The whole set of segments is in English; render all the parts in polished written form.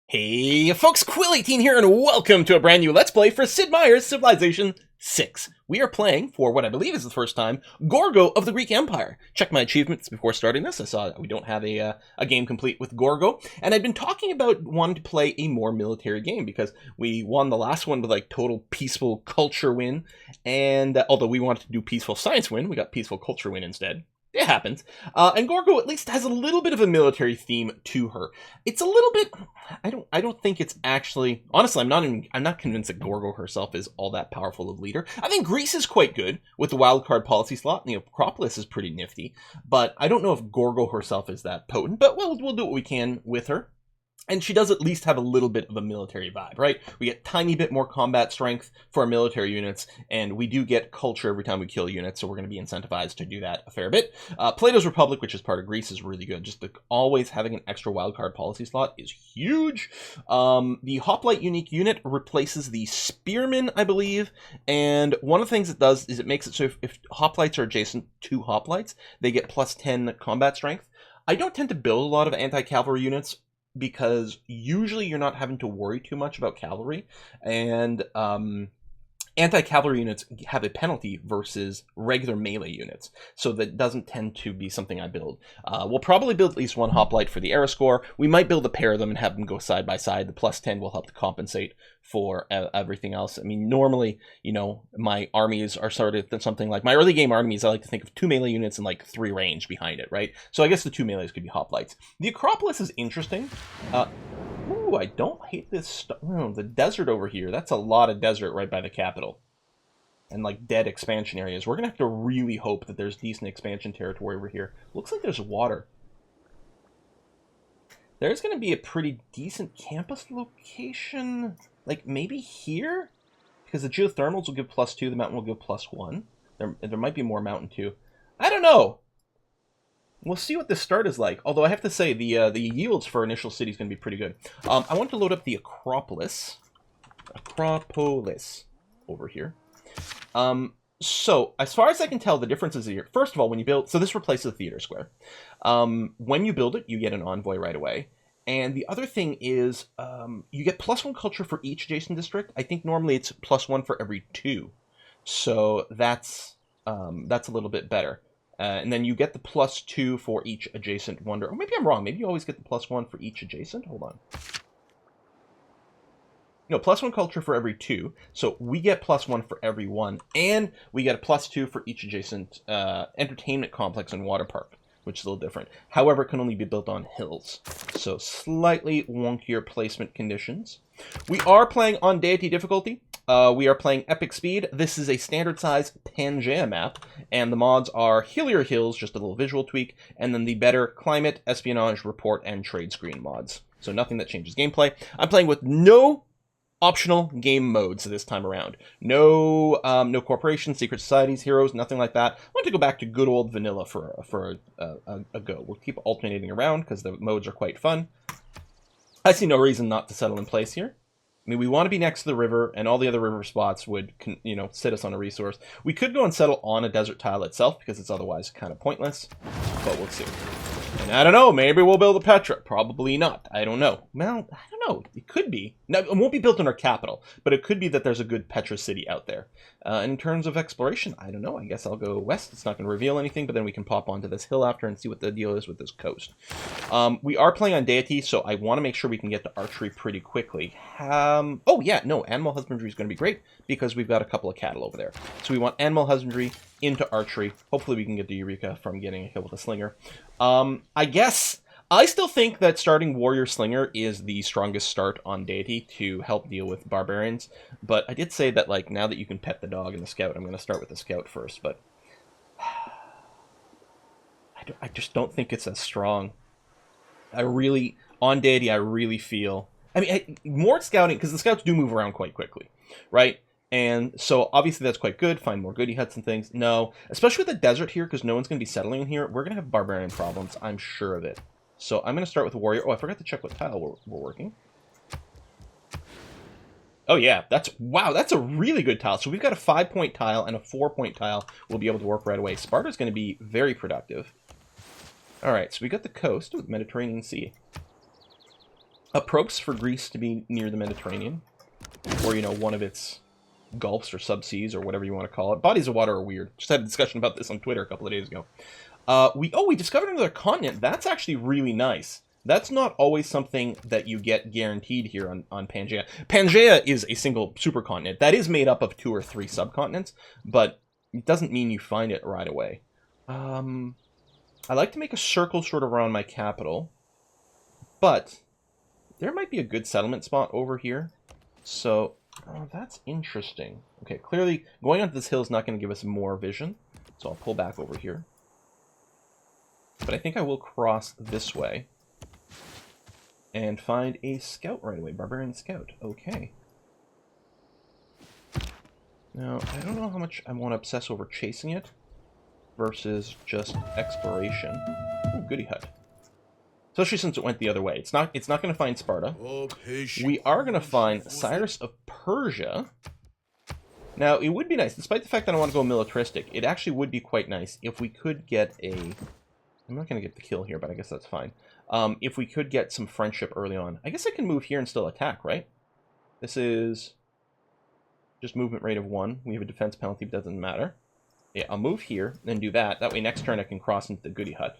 Hey folks, Quill18 here, and welcome to a brand new Let's Play for Sid Meier's Civilization 6. We are playing, for what I believe is the first time, Gorgo of the Greek Empire. Check my achievements before starting this. I saw that we don't have a game complete with Gorgo, and I've been talking about wanting to play a more military game, because we won the last one with like total peaceful culture win, and although we wanted to do peaceful science win, we got peaceful culture win instead. It happens. And Gorgo at least has a little bit of a military theme to her. It's a little bit. I don't think it's actually. Honestly, I'm not convinced that Gorgo herself is all that powerful of leader. I think Greece is quite good with the wildcard policy slot. The Acropolis is pretty nifty, but I don't know if Gorgo herself is that potent. But we'll do what we can with her. And she does at least have a little bit of a military vibe, right? We get tiny bit more combat strength for our military units, and we do get culture every time we kill units, so we're going to be incentivized to do that a fair bit. Plato's Republic, which is part of Greece, is really good. Just always having an extra wildcard policy slot is huge. The hoplite unique unit replaces the spearman, I believe, and one of the things it does is it makes it so if hoplites are adjacent to hoplites, they get plus 10 combat strength. I don't tend to build a lot of anti-cavalry units, because usually you're not having to worry too much about cavalry, and anti-cavalry units have a penalty versus regular melee units, so that doesn't tend to be something I build. We'll probably build at least one hoplite for the era score. We might build a pair of them and have them go side by side. The plus 10 will help to compensate for everything else. I mean, normally, you know, my armies are sort of something like my early game armies. I like to think of 2 melee units and like 3 range behind it, right? So I guess the 2 melees could be hoplites. The Acropolis is interesting. Ooh, I don't hate this. The desert over here. That's a lot of desert right by the capital. And like dead expansion areas. We're going to have to really hope that there's decent expansion territory over here. Looks like there's water. There's going to be a pretty decent campus location. Like maybe here? Because the geothermals will give +2, the mountain will give +1. There might be more mountain too. I don't know. We'll see what the start is like. Although I have to say, the yields for initial city is going to be pretty good. I want to load up the Acropolis. Acropolis. Over here. So, as far as I can tell, the differences here. First of all, when you build... So this replaces the theater square. When you build it, you get an envoy right away. And the other thing is, you get +1 culture for each adjacent district. I think normally it's +1 for every 2. So that's a little bit better. And then you get the +2 for each adjacent wonder. Or maybe I'm wrong. Maybe you always get the +1 for each adjacent. Hold on. No, +1 culture for every 2. So we get +1 for every 1. And we get a +2 for each adjacent entertainment complex and water park, which is a little different. However, it can only be built on hills. So slightly wonkier placement conditions. We are playing on Deity difficulty. We are playing Epic Speed. This is a standard size Pangea map, and the mods are hillier hills, just a little visual tweak, and then the better climate, espionage, report, and trade screen mods. So nothing that changes gameplay. I'm playing with no optional game modes this time around. No corporations, secret societies, heroes, nothing like that. I want to go back to good old vanilla for a go. We'll keep alternating around because the modes are quite fun. I see no reason not to settle in place here. I mean, we want to be next to the river, and all the other river spots would, sit us on a resource. We could go and settle on a desert tile itself, because it's otherwise kind of pointless, but we'll see. And I don't know, maybe we'll build a Petra. Probably not. I don't know. Well, I don't know. It could be. Now, it won't be built in our capital, but it could be that there's a good Petra city out there. In terms of exploration, I don't know. I guess I'll go west. It's not going to reveal anything, but then we can pop onto this hill after and see what the deal is with this coast. We are playing on Deity, so I want to make sure we can get to archery pretty quickly. Oh, yeah, no, animal husbandry is going to be great because we've got a couple of cattle over there. So we want animal husbandry into archery. Hopefully we can get the Eureka from getting a kill with a slinger. I guess I still think that starting Warrior Slinger is the strongest start on Deity to help deal with barbarians, but I did say that, like, now that you can pet the dog and the scout, I'm going to start with the scout first, but I just don't think it's as strong. On Deity, I really feel, I mean, more scouting, because the scouts do move around quite quickly, right? And so, obviously, that's quite good. Find more goodie huts and things. No, especially with the desert here, because no one's going to be settling in here. We're going to have barbarian problems. I'm sure of it. So, I'm going to start with a warrior. Oh, I forgot to check what tile we're working. Oh, yeah. Wow, that's a really good tile. So, we've got a 5-point tile and a 4-point tile we'll be able to work right away. Sparta's going to be very productive. All right, so we got the coast with the Mediterranean Sea. Approps for Greece to be near the Mediterranean, or, you know, one of its gulfs or subseas or whatever you want to call it. Bodies of water are weird. Just had a discussion about this on Twitter a couple of days ago. We discovered another continent. That's actually really nice. That's not always something that you get guaranteed here on Pangea. Pangea is a single supercontinent. That is made up of 2 or 3 subcontinents, but it doesn't mean you find it right away. I like to make a circle sort of around my capital, but there might be a good settlement spot over here. So, that's interesting. Okay, clearly going onto this hill is not going to give us more vision, so I'll pull back over here. But I think I will cross this way and find a scout right away. Barbarian scout. Okay. Now, I don't know how much I want to obsess over chasing it versus just exploration. Ooh, goody hut. Especially since it went the other way. It's not going to find Sparta. We are going to find Cyrus of Persia. Now, it would be nice, despite the fact that I want to go militaristic, it actually would be quite nice if we could get a... I'm not going to get the kill here, but I guess that's fine. If we could get some friendship early on. I guess I can move here and still attack, right? This is just movement rate of 1. We have a defense penalty, but doesn't matter. Yeah, I'll move here, then do that. That way next turn I can cross into the goody hut.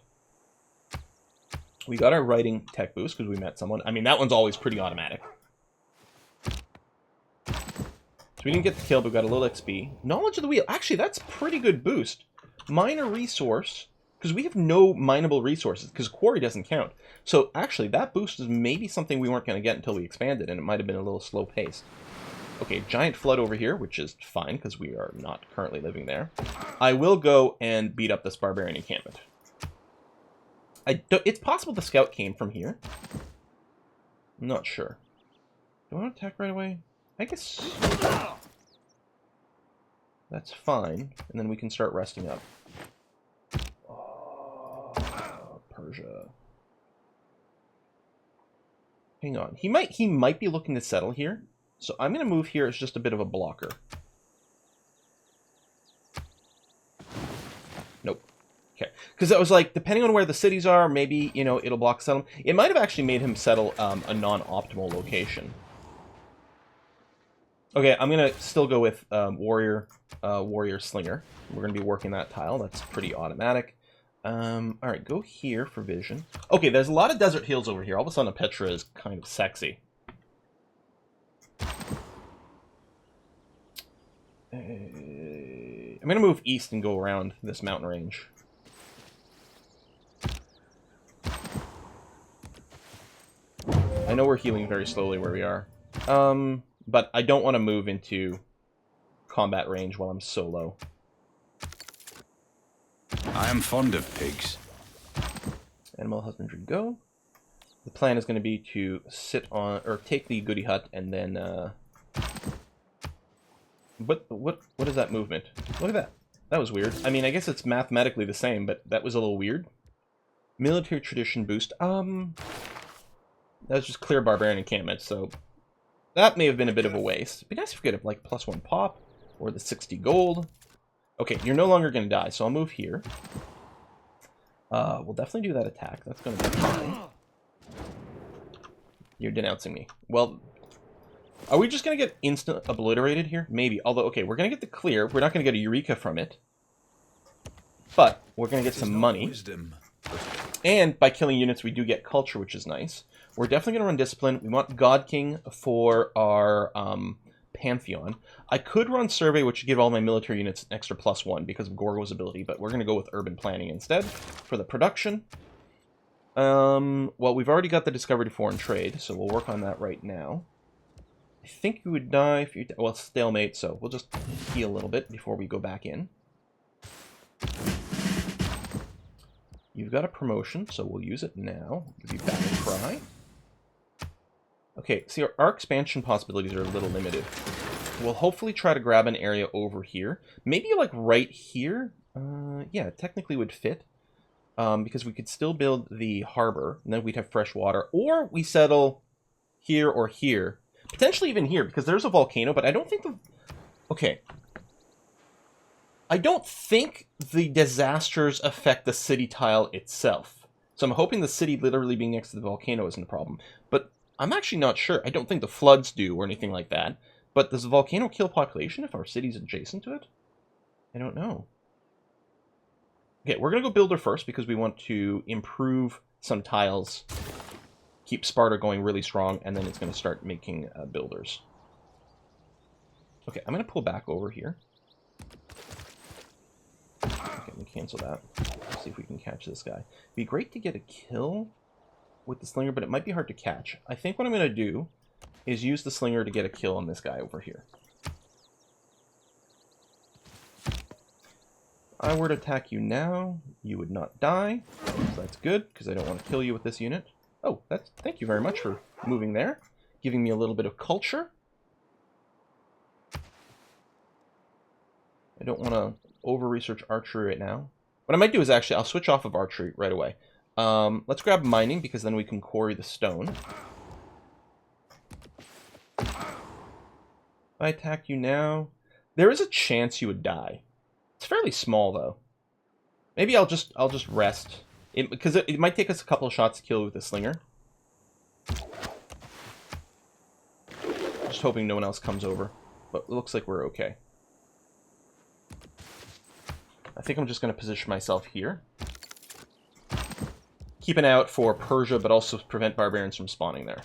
We got our writing tech boost because we met someone. I mean, that one's always pretty automatic. So we didn't get the kill, but we got a little XP. Knowledge of the wheel. Actually, that's pretty good boost. Minor resource, because we have no mineable resources, because quarry doesn't count. So actually, that boost is maybe something we weren't going to get until we expanded, and it might have been a little slow paced. Okay, giant flood over here, which is fine, because we are not currently living there. I will go and beat up this barbarian encampment. It's possible the scout came from here. I'm not sure. Do I want to attack right away? I guess that's fine, and then we can start resting up. Oh, Persia. Hang on. He might be looking to settle here. So I'm going to move here as just a bit of a blocker. Nope. Okay. Because I was like, depending on where the cities are, maybe, you know, it'll block settlement. It might have actually made him settle a non-optimal location. Okay, I'm going to still go with Warrior Slinger. We're going to be working that tile. That's pretty automatic. Alright, go here for vision. Okay, there's a lot of desert hills over here. All of a sudden, Petra is kind of sexy. I'm going to move east and go around this mountain range. I know we're healing very slowly where we are. But I don't want to move into combat range while I'm so low. I am fond of pigs. Animal husbandry, go. The plan is going to be to sit on, or take the goody hut and then, What is that movement? Look at that. That was weird. I mean, I guess it's mathematically the same, but that was a little weird. Military tradition boost. That was just clear barbarian encampment, so that may have been a bit of a waste. It'd be nice if we could have, like, +1 pop, or the 60 gold. Okay, you're no longer going to die, so I'll move here. We'll definitely do that attack. That's going to be fine. You're denouncing me. Well, are we just going to get instant obliterated here? Maybe. Although, okay, we're going to get the clear. We're not going to get a Eureka from it. But we're going to get some money. And by killing units, we do get culture, which is nice. We're definitely going to run discipline. We want God King for our Pantheon. I could run survey, which would give all my military units an extra +1 because of Gorgo's ability, but we're going to go with urban planning instead for the production. Well, we've already got the discovery to foreign trade, so we'll work on that right now. I think you would die if you... Well, stalemate, so we'll just heal a little bit before we go back in. You've got a promotion, so we'll use it now. Give you battle cry. Okay, see, our expansion possibilities are a little limited. We'll hopefully try to grab an area over here. Maybe, like, right here? Yeah, technically would fit. Because we could still build the harbor, and then we'd have fresh water. Or we settle here or here. Potentially even here, because there's a volcano, but I don't think the... Okay. I don't think the disasters affect the city tile itself. So I'm hoping the city literally being next to the volcano isn't a problem. But I'm actually not sure. I don't think the floods do or anything like that. But does the volcano kill population if our city's adjacent to it? I don't know. Okay, we're going to go builder first because we want to improve some tiles. Keep Sparta going really strong, and then it's going to start making builders. Okay, I'm going to pull back over here. Okay, let me cancel that. Let's see if we can catch this guy. It'd be great to get a kill with the slinger, but it might be hard to catch. I think what I'm going to do is use the slinger to get a kill on this guy over here. If I were to attack you now, you would not die. So that's good, because I don't want to kill you with this unit. Oh, thank you very much for moving there. Giving me a little bit of culture. I don't want to over-research archery right now. What I might do is actually, I'll switch off of archery right away. Let's grab mining, because then we can quarry the stone. If I attack you now, there is a chance you would die. It's fairly small, though. Maybe I'll just rest. Because it might take us a couple of shots to kill with the slinger. Just hoping no one else comes over. But it looks like we're okay. I think I'm just going to position myself here. Keep an eye out for Persia, but also prevent barbarians from spawning there.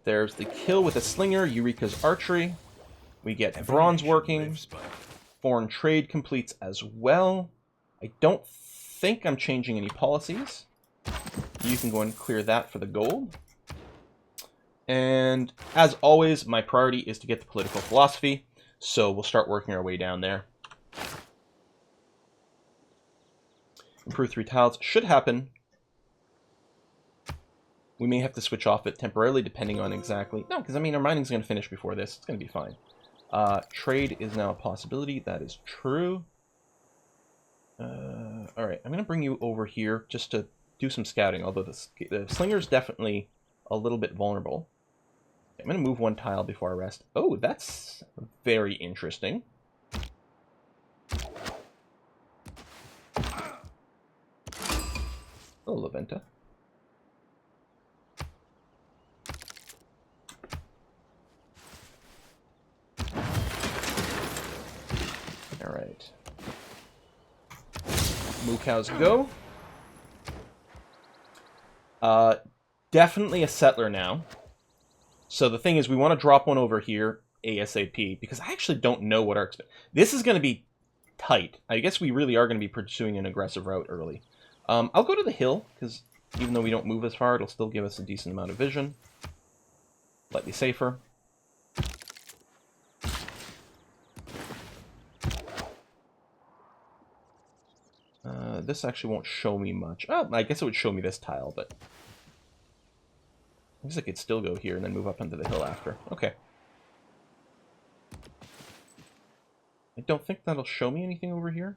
There's the kill with a slinger, Eureka's archery. We get bronze working. Foreign trade completes as well. I don't think I'm changing any policies. You can go and clear that for the gold. And as always, my priority is to get the political philosophy. So we'll start working our way down there. Improve 3 tiles should happen. We may have to switch off it temporarily, depending on exactly... No, because, I mean, our mining's going to finish before this. It's going to be fine. Trade is now a possibility. That is true. Alright, I'm going to bring you over here just to do some scouting, although the slinger's definitely a little bit vulnerable. I'm going to move 1 tile before I rest. Oh, that's very interesting. Oh, Laventa. Alright. Moo cows go. Definitely a settler now. So the thing is, we want to drop one over here ASAP, because I actually don't know what our... This is going to be tight. I guess we really are going to be pursuing an aggressive route early. I'll go to the hill, because even though we don't move as far, it'll still give us a decent amount of vision. Slightly safer. This actually won't show me much. Oh, I guess it would show me this tile, but... I guess I could still go here and then move up onto the hill after. Okay. I don't think that'll show me anything over here.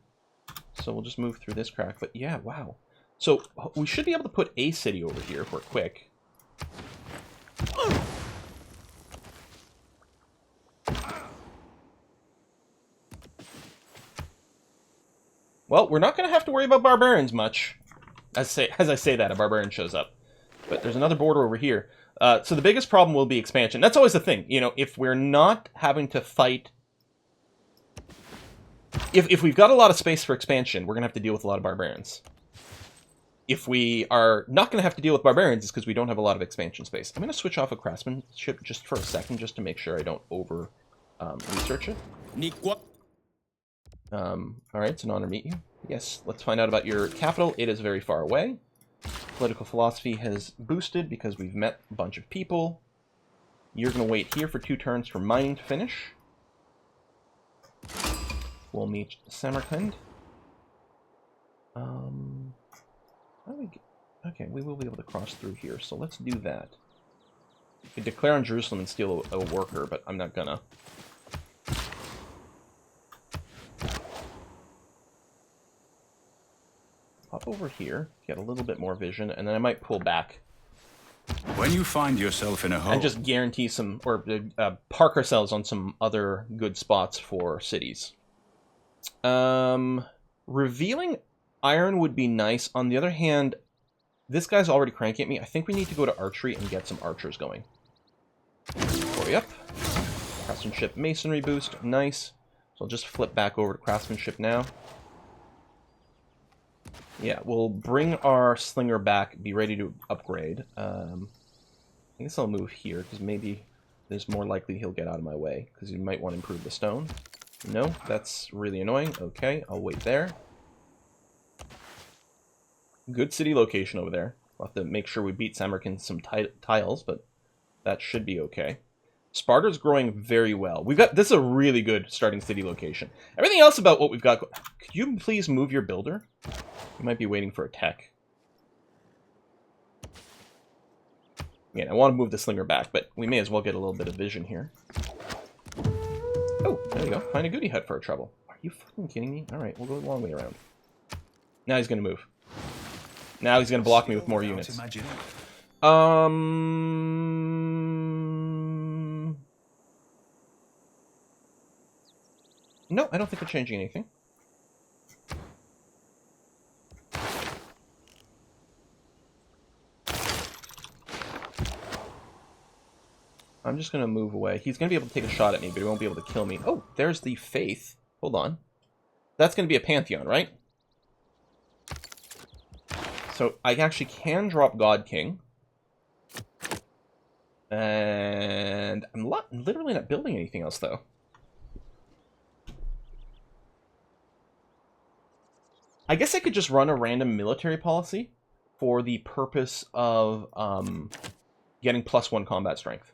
So we'll just move through this crack. But yeah, wow. So we should be able to put a city over here if we're quick. Well, we're not going to have to worry about barbarians much. As I say that, a barbarian shows up. But there's another border over here. So the biggest problem will be expansion. That's always the thing. You know, if we're not having to fight... If we've got a lot of space for expansion, we're going to have to deal with a lot of barbarians. If we are not going to have to deal with barbarians, it's because we don't have a lot of expansion space. I'm going to switch off of craftsmanship just for a second, just to make sure I don't over-research it. Alright, it's an honor to meet you. Yes, let's find out about your capital. It is very far away. Political philosophy has boosted because we've met a bunch of people. You're going to wait here for 2 turns for mining to finish. We'll meet Samarkand. Okay, we will be able to cross through here, so let's do that. We could declare on Jerusalem and steal a worker, but I'm not gonna. Hop over here, get a little bit more vision, and then I might pull back. When you find yourself in a hole... And just guarantee some, or park ourselves on some other good spots for cities. Revealing iron would be nice. On the other hand, This guy's already cranking at me. I think we need to go to archery and get some archers going. Hurry up. Craftsmanship masonry boost. Nice. So I'll just flip back over to craftsmanship now. Yeah, we'll bring our slinger back, be ready to upgrade. I guess I'll move here, because maybe there's more likely he'll get out of my way, because you might want to improve the stone. No, that's really annoying. Okay, I'll wait there. Good city location over there. We'll have to make sure we beat Samarkand some tiles, but that should be okay. Sparta's growing very well. This is a really good starting city location. Everything else about what we've got... Could you please move your builder? You might be waiting for a tech. Again, I want to move the slinger back, but we may as well get a little bit of vision here. Oh, there you go. Find a goodie hut for our trouble. Are you fucking kidding me? Alright, we'll go the long way around. Now he's going to move. Now he's going to block me with more units. No, I don't think we're changing anything. I'm just going to move away. He's going to be able to take a shot at me, but he won't be able to kill me. Oh, there's the Faith. Hold on. That's going to be a Pantheon, right? So I actually can drop God King. And I'm literally not building anything else, though. I guess I could just run a random military policy for the purpose of getting +1 combat strength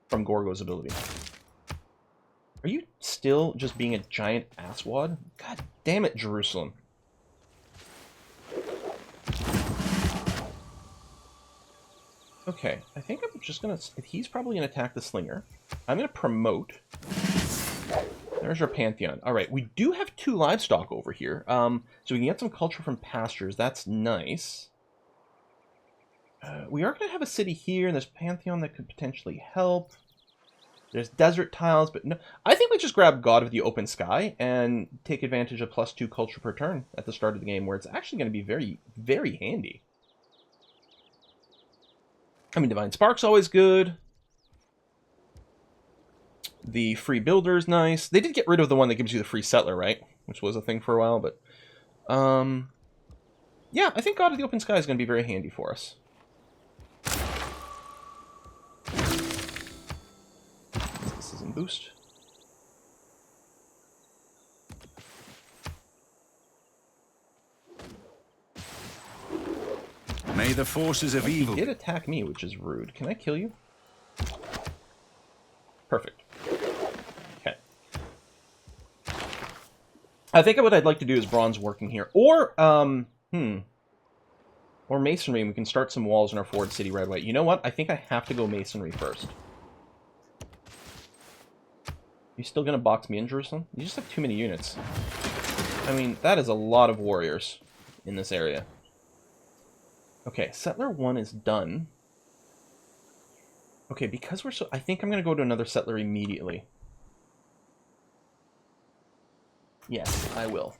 from Gorgo's ability. Are you still just being a giant asswad? God damn it, Jerusalem. Okay, I think I'm just gonna... He's probably gonna attack the slinger. I'm gonna promote. There's our Pantheon. Alright, we do have 2 livestock over here. So we can get some culture from pastures. That's nice. We are going to have a city here, and there's Pantheon that could potentially help. There's desert tiles, but no. I think we just grab God of the Open Sky and take advantage of +2 culture per turn at the start of the game, where it's actually going to be very, very handy. I mean, Divine Spark's always good. The free builder's nice. They did get rid of the one that gives you the free settler, right? Which was a thing for a while, but... yeah, I think God of the Open Sky is going to be very handy for us. This isn't boost. May the forces of evil... He did attack me, which is rude. Can I kill you? Perfect. Okay. I think what I'd like to do is bronze working here. Or, or masonry, and we can start some walls in our forward city right away. You know what? I think I have to go masonry first. You still gonna box me in, Jerusalem? You just have too many units. I mean, that is a lot of warriors in this area. Okay, Settler 1 is done. Okay, because we're so... I think I'm going to go to another settler immediately. Yes, I will.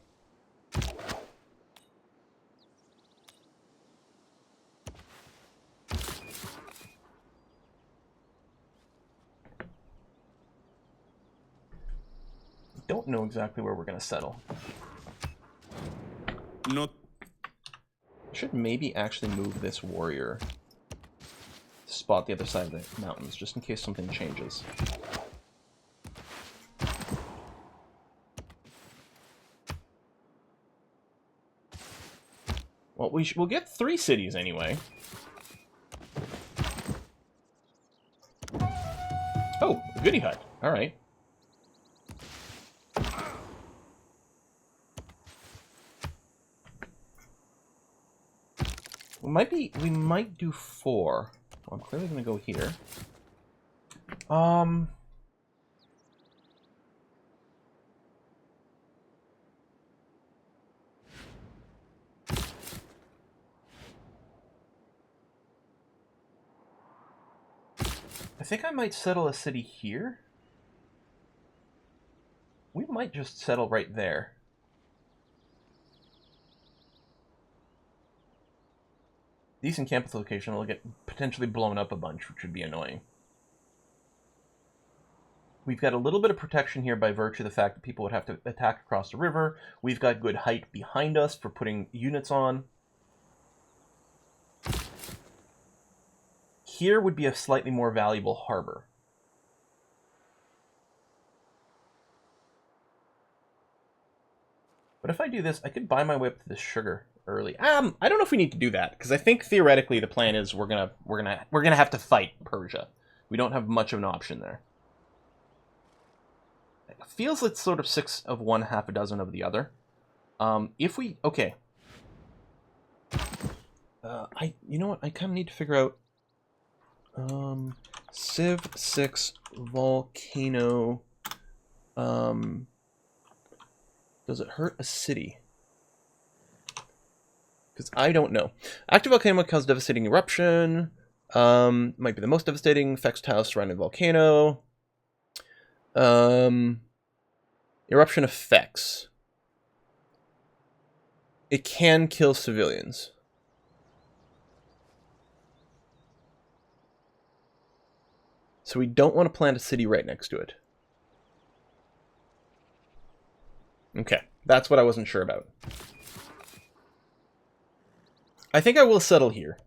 Don't know exactly where we're going to settle. Not... Should maybe actually move this warrior to spot the other side of the mountains, just in case something changes. Well, we'll get 3 cities anyway. Oh, a goodie hut. All right. We might do 4. Well, I'm clearly going to go here. I think I might settle a city here. We might just settle right there. Decent campus location. It'll get potentially blown up a bunch, which would be annoying. We've got a little bit of protection here by virtue of the fact that people would have to attack across the river. We've got good height behind us for putting units on. Here would be a slightly more valuable harbor. But if I do this, I could buy my way up to this sugar early. I don't know if we need to do that, because I think theoretically the plan is we're gonna have to fight Persia. We don't have much of an option there. It feels like sort of 6 of one, half a dozen of the other. If we okay, you know what? I kind of need to figure out. Civ 6 volcano. Does it hurt a city? Because I don't know. Active volcano causes devastating eruption. Might be the most devastating. Affects tiles surrounding the volcano. Eruption effects. It can kill civilians. So we don't want to plant a city right next to it. Okay, that's what I wasn't sure about. I think I will settle here.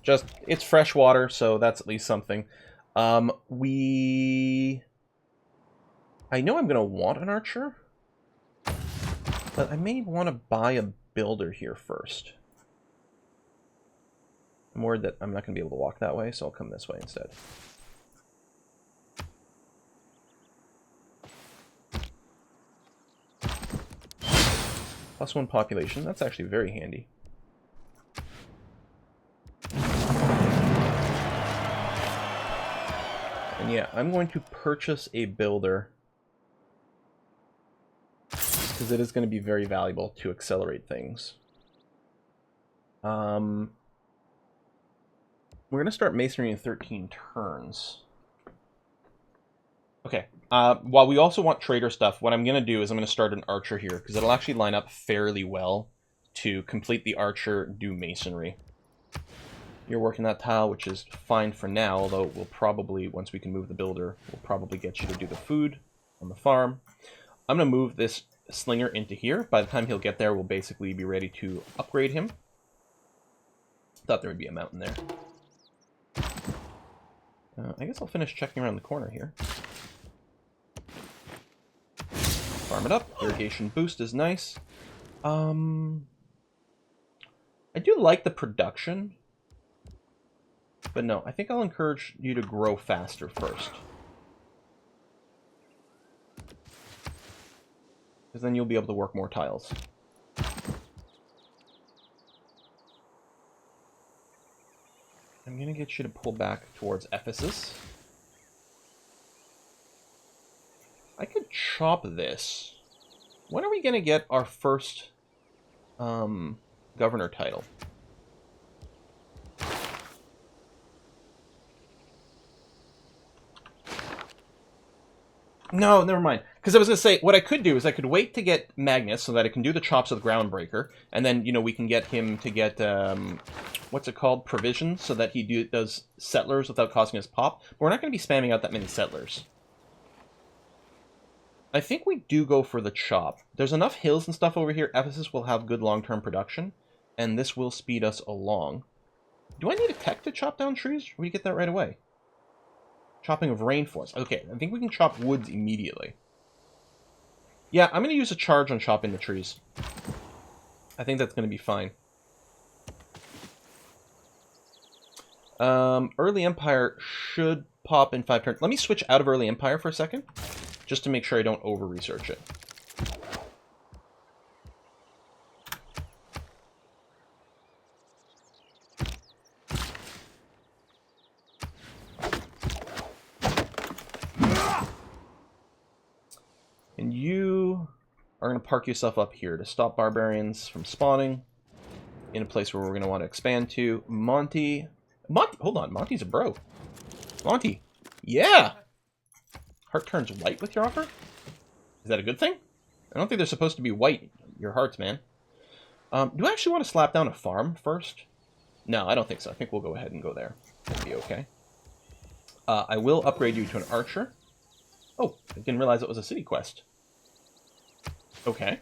Just, it's fresh water, so that's at least something. I know I'm going to want an archer, but I may want to buy a builder here first. I'm worried that I'm not going to be able to walk that way, so I'll come this way instead. +1 population. That's actually very handy. And yeah, I'm going to purchase a builder because it is going to be very valuable to accelerate things. We're going to start masonry in 13 turns. Okay. While we also want trader stuff, what I'm going to do is I'm going to start an archer here, because it'll actually line up fairly well to complete the archer, do masonry. You're working that tile, which is fine for now, although we'll probably, once we can move the builder, we'll probably get you to do the food on the farm. I'm going to move this slinger into here. By the time he'll get there, we'll basically be ready to upgrade him. Thought there would be a mountain there. I guess I'll finish checking around the corner here. Farm it up. Irrigation boost is nice. I do like the production. But no, I think I'll encourage you to grow faster first. Because then you'll be able to work more tiles. I'm going to get you to pull back towards Ephesus. I could chop this. When are we going to get our first governor title? No, never mind. Because I was going to say, what I could do is I could wait to get Magnus so that I can do the chops of the Groundbreaker, and then, you know, we can get him to get, what's it called? Provisions, so that he does settlers without costing us pop. But we're not going to be spamming out that many settlers. I think we do go for the chop. There's enough hills and stuff over here. Ephesus will have good long-term production, and this will speed us along. Do I need a tech to chop down trees, or we get that right away? Chopping of rainforest. Okay, I think we can chop woods immediately. Yeah, I'm going to use a charge on chopping the trees. I think that's going to be fine. Early Empire should pop in 5 turns. Let me switch out of Early Empire for a second, just to make sure I don't over-research it. And you are going to park yourself up here to stop barbarians from spawning in a place where we're going to want to expand to. Monty, hold on, Monty's a bro. Monty, yeah! Heart turns white with your offer? Is that a good thing? I don't think they're supposed to be white, your hearts, man. Do I actually want to slap down a farm first? No, I don't think so. I think we'll go ahead and go there. That'll be okay. I will upgrade you to an archer. Oh, I didn't realize it was a city quest. Okay.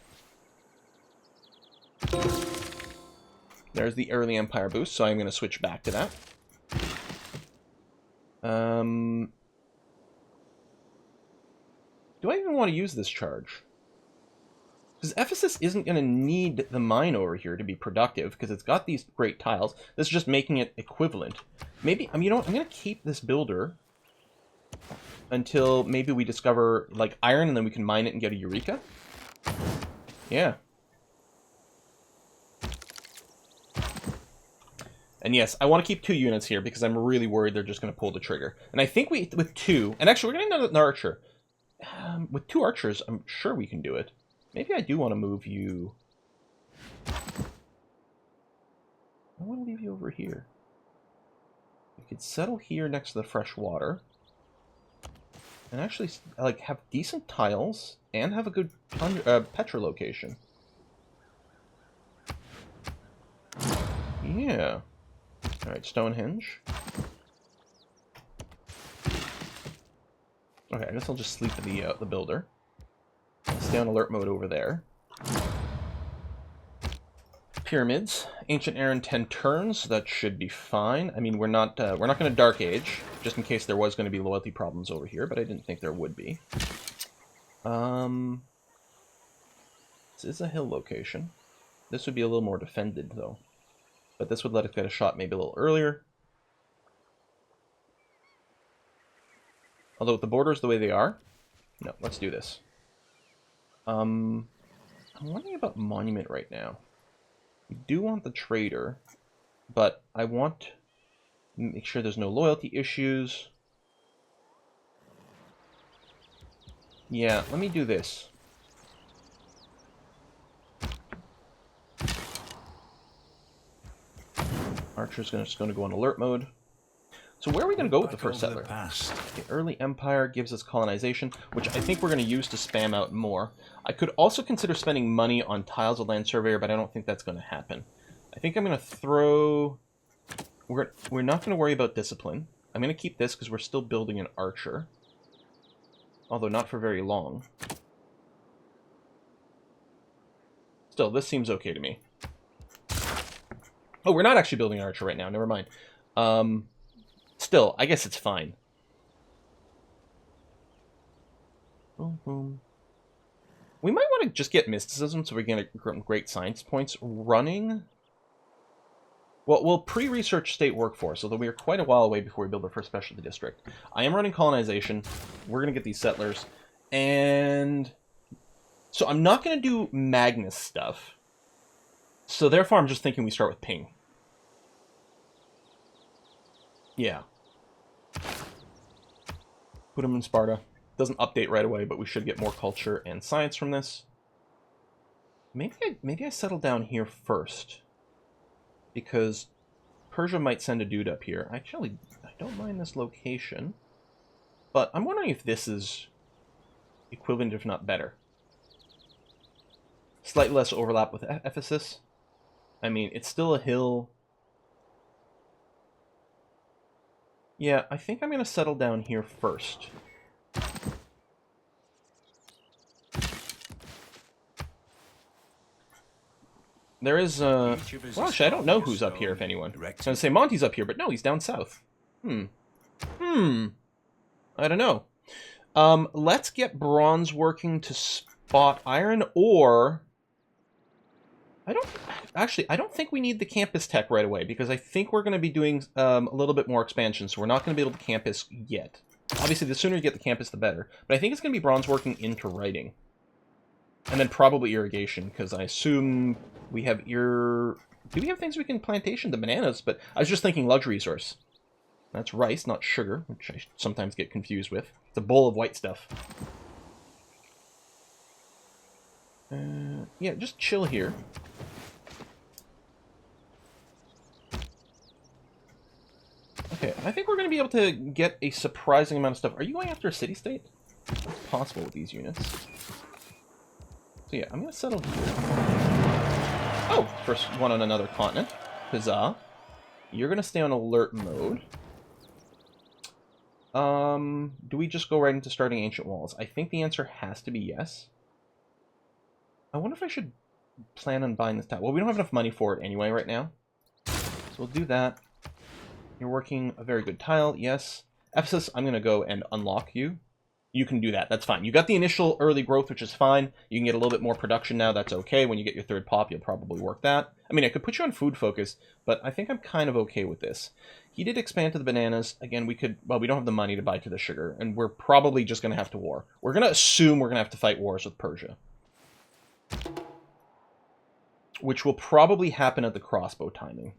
There's the early Empire boost, so I'm going to switch back to that. Do I even want to use this charge? Because Ephesus isn't going to need the mine over here to be productive, because it's got these great tiles. This is just making it equivalent. Maybe, you know what, I'm going to keep this builder until maybe we discover, like, iron, and then we can mine it and get a Eureka. Yeah. And yes, I want to keep 2 units here, because I'm really worried they're just going to pull the trigger. And I think with 2, and actually we're going to need an archer. With 2 archers, I'm sure we can do it. Maybe I do want to move you... I want to leave you over here. We could settle here next to the fresh water. And actually, like, have decent tiles and have a good Petra location. Yeah. Alright, Stonehenge. Okay, I guess I'll just sleep the builder. Stay on alert mode over there. Pyramids. Ancient Aaron 10 turns. That should be fine. I mean, we're not going to Dark Age, just in case there was going to be loyalty problems over here, but I didn't think there would be. This is a hill location. This would be a little more defended, though. But this would let us get a shot maybe a little earlier. Although with the borders the way they are, no, let's do this. I'm wondering about Monument right now. We do want the trader, but I want to make sure there's no loyalty issues. Yeah, let me do this. Archer's just going to go on alert mode. So where are we going to go with the first settler? The early Empire gives us colonization, which I think we're going to use to spam out more. I could also consider spending money on tiles of land surveyor, but I don't think that's going to happen. I think I'm going to throw... We're not going to worry about discipline. I'm going to keep this because we're still building an archer. Although not for very long. Still, this seems okay to me. Oh, we're not actually building an archer right now. Never mind. Still, I guess it's fine. Boom, boom. We might want to just get mysticism so we can get great science points running. Well, we'll pre-research state workforce, although we are quite a while away before we build our first specialty district. I am running colonization. We're going to get these settlers. And so I'm not going to do Magnus stuff. So therefore, I'm just thinking we start with ping. Yeah. Put them in Sparta. Doesn't update right away, but we should get more culture and science from this. Maybe I settle down here first. Because Persia might send a dude up here. Actually, I don't mind this location. But I'm wondering if this is equivalent, if not better. Slightly less overlap with Ephesus. I mean, it's still a hill. Yeah, I think I'm going to settle down here first. There is, well, actually, I don't know who's up here, if anyone. I was going to say Monty's up here, but no, he's down south. I don't know. Let's get bronze working to spot iron, or... I don't think we need the campus tech right away, because I think we're going to be doing a little bit more expansion, so we're not going to be able to campus yet. Obviously, the sooner you get the campus, the better. But I think it's going to be bronze working into writing. And then probably irrigation, because I assume we have Do we have things we can plantation? The bananas, but I was just thinking luxury resource. That's rice, not sugar, which I sometimes get confused with. It's a bowl of white stuff. Yeah, just chill here. Okay, I think we're going to be able to get a surprising amount of stuff. Are you going after a city-state? It's possible with these units. So yeah, I'm going to settle here. Oh, first one on another continent. Huzzah. You're going to stay on alert mode. Do we just go right into starting ancient walls? I think the answer has to be yes. I wonder if I should plan on buying this tile. Well, we don't have enough money for it anyway right now. So we'll do that. You're working a very good tile, yes. Ephesus, I'm going to go and unlock you. You can do that. That's fine. You got the initial early growth, which is fine. You can get a little bit more production now. That's okay. When you get your third pop, you'll probably work that. I mean, I could put you on food focus, but I think I'm kind of okay with this. He did expand to the bananas. Again, we could... Well, we don't have the money to buy to the sugar, and we're probably just going to have to war. We're going to assume we're going to have to fight wars with Persia. Which will probably happen at the crossbow timing.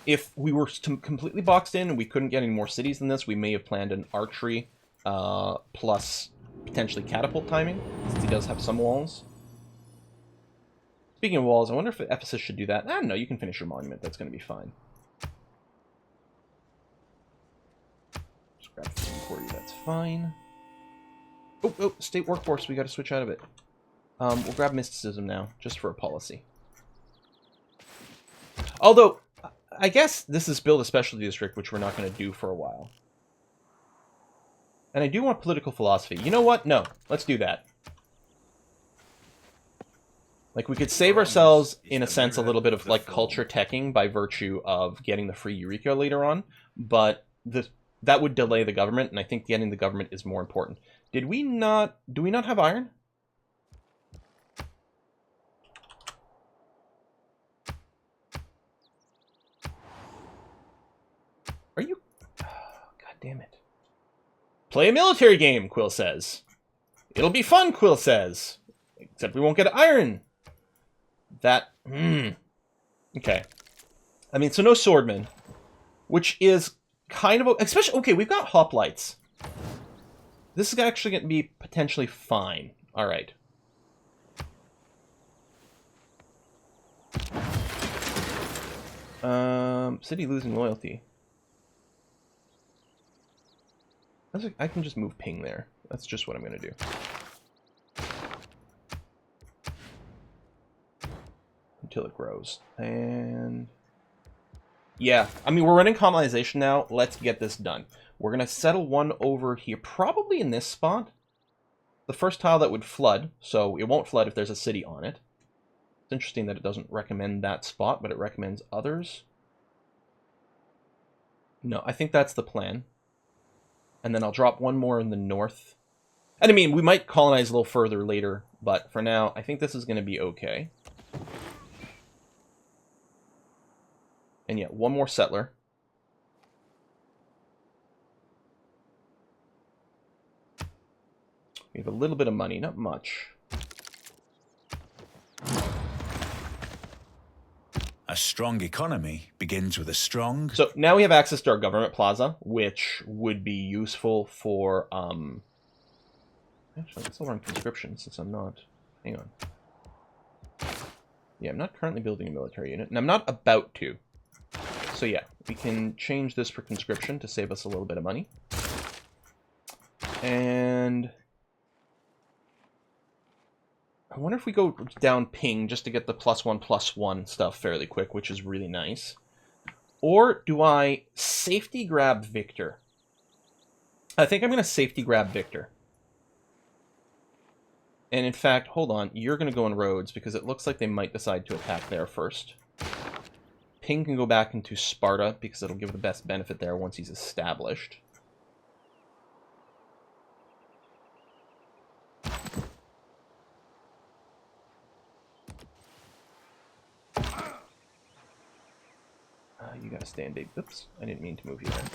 If we were completely boxed in and we couldn't get any more cities than this, we may have planned an archery plus potentially catapult timing, since he does have some walls. Speaking of walls, I wonder if Ephesus should do that. I don't know, you can finish your monument. That's going to be fine. Just grab food for you, that's fine. Oh, state workforce, we got to switch out of it. We'll grab mysticism now, just for a policy. Although... I guess this is build a specialty district, which we're not going to do for a while. And I do want political philosophy. You know what? No. Let's do that. Like, we could save ourselves, in a sense, a little bit of, like, culture teching by virtue of getting the free Eureka later on. But that would delay the government, and I think getting the government is more important. Do we not have iron? Are you... Oh, God damn it. Play a military game, Quill says. It'll be fun, Quill says. Except we won't get iron. That... Okay. I mean, so no swordmen. Which is kind of... Especially... Okay, we've got hoplites. This is actually going to be potentially fine. Alright. City losing loyalty. I can just move ping there. That's just what I'm going to do. Until it grows. And... yeah, I mean, we're running colonization now. Let's get this done. We're going to settle one over here, probably in this spot. The first tile that would flood, so it won't flood if there's a city on it. It's interesting that it doesn't recommend that spot, but it recommends others. No, I think that's the plan. And then I'll drop one more in the north. And I mean, we might colonize a little further later, but for now, I think this is going to be okay. And yeah, one more settler. We have a little bit of money, not much. A strong economy begins with a strong... So now we have access to our government plaza, which would be useful for... Actually, I guess I'll run conscription since I'm not... Hang on. Yeah, I'm not currently building a military unit, and I'm not about to. So yeah, we can change this for conscription to save us a little bit of money. And... I wonder if we go down ping just to get the +1/+1 stuff fairly quick, which is really nice. Or do I safety grab Victor? I think I'm going to safety grab Victor. And in fact, hold on, you're going to go in Rhodes because it looks like they might decide to attack there first. Ping can go back into Sparta because it'll give the best benefit there once he's established. You gotta stay in big. Oops, I didn't mean to move you there.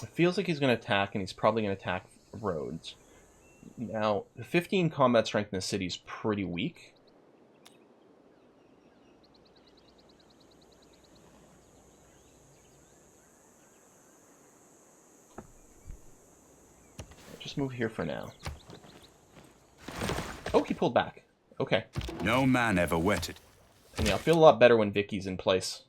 It feels like he's gonna attack, and he's probably gonna attack Rhodes. Now, the 15 combat strength in the city is pretty weak. Just move here for now. Oh, he pulled back. Okay. No man ever wetted. And yeah, I'll feel a lot better when Vicky's in place.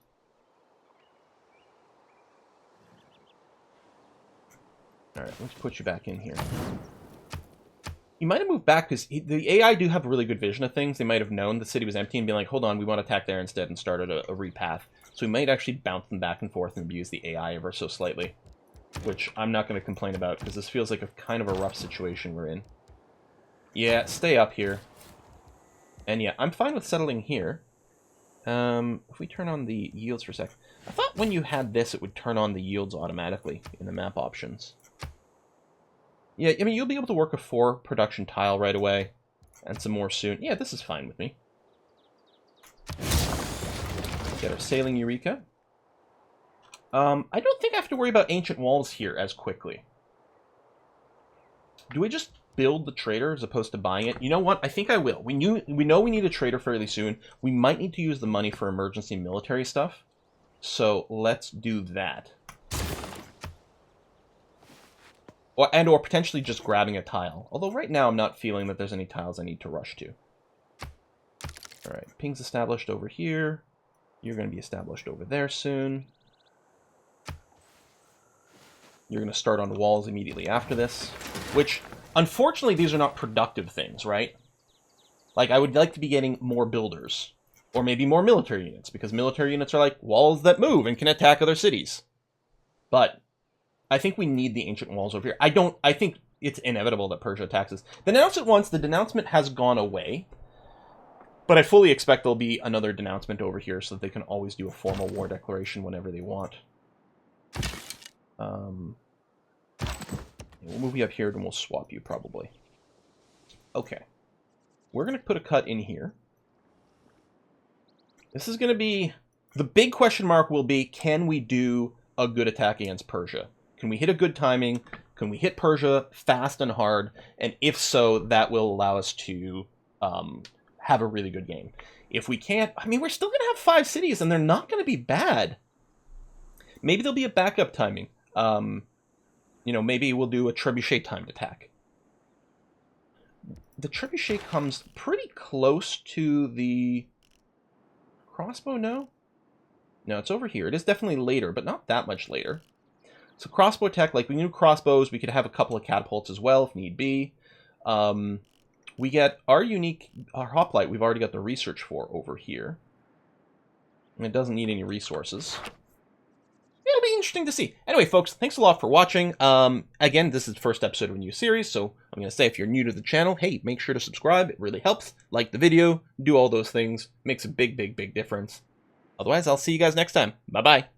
Alright, let's put you back in here. He might have moved back because the AI do have really good vision of things. They might have known the city was empty and been like, hold on, we want to attack there instead, and started a repath. So we might actually bounce them back and forth and abuse the AI ever so slightly, which I'm not going to complain about because this feels like a kind of a rough situation we're in. Yeah, stay up here. And yeah, I'm fine with settling here. If we turn on the yields for a sec. I thought when you had this, it would turn on the yields automatically in the map options. Yeah, I mean, you'll be able to work a 4 production tile right away. And some more soon. Yeah, this is fine with me. Get our sailing Eureka. I don't think I have to worry about ancient walls here as quickly. Do we just build the trader as opposed to buying it? You know what? I think I will. We know we need a trader fairly soon. We might need to use the money for emergency military stuff. So let's do that. Or potentially just grabbing a tile. Although right now I'm not feeling that there's any tiles I need to rush to. Alright, ping's established over here. You're going to be established over there soon. You're going to start on walls immediately after this. Which, unfortunately, these are not productive things, right? Like, I would like to be getting more builders. Or maybe more military units, because military units are like walls that move and can attack other cities. But I think we need the ancient walls over here. I think it's inevitable that Persia attacks us. Denounce it once. The denouncement has gone away. But I fully expect there'll be another denouncement over here so that they can always do a formal war declaration whenever they want. We'll move you up here and we'll swap you probably. Okay. We're going to put a cut in here. This is going to be... The big question mark will be, can we do a good attack against Persia? Can we hit a good timing? Can we hit Persia fast and hard? And if so, that will allow us to have a really good game. If we can't, I mean, we're still going to have 5 cities, and they're not going to be bad. Maybe there'll be a backup timing. You know, maybe we'll do a trebuchet timed attack. The trebuchet comes pretty close to the crossbow, no? No, it's over here. It is definitely later, but not that much later. So crossbow attack, like we knew crossbows, we could have a couple of catapults as well if need be. We get our hoplite, we've already got the research for over here. And it doesn't need any resources. It'll be interesting to see. Anyway, folks, thanks a lot for watching. Again, this is the first episode of a new series, so I'm going to say if you're new to the channel, hey, make sure to subscribe. It really helps. Like the video, do all those things. Makes a big, big, big difference. Otherwise, I'll see you guys next time. Bye-bye.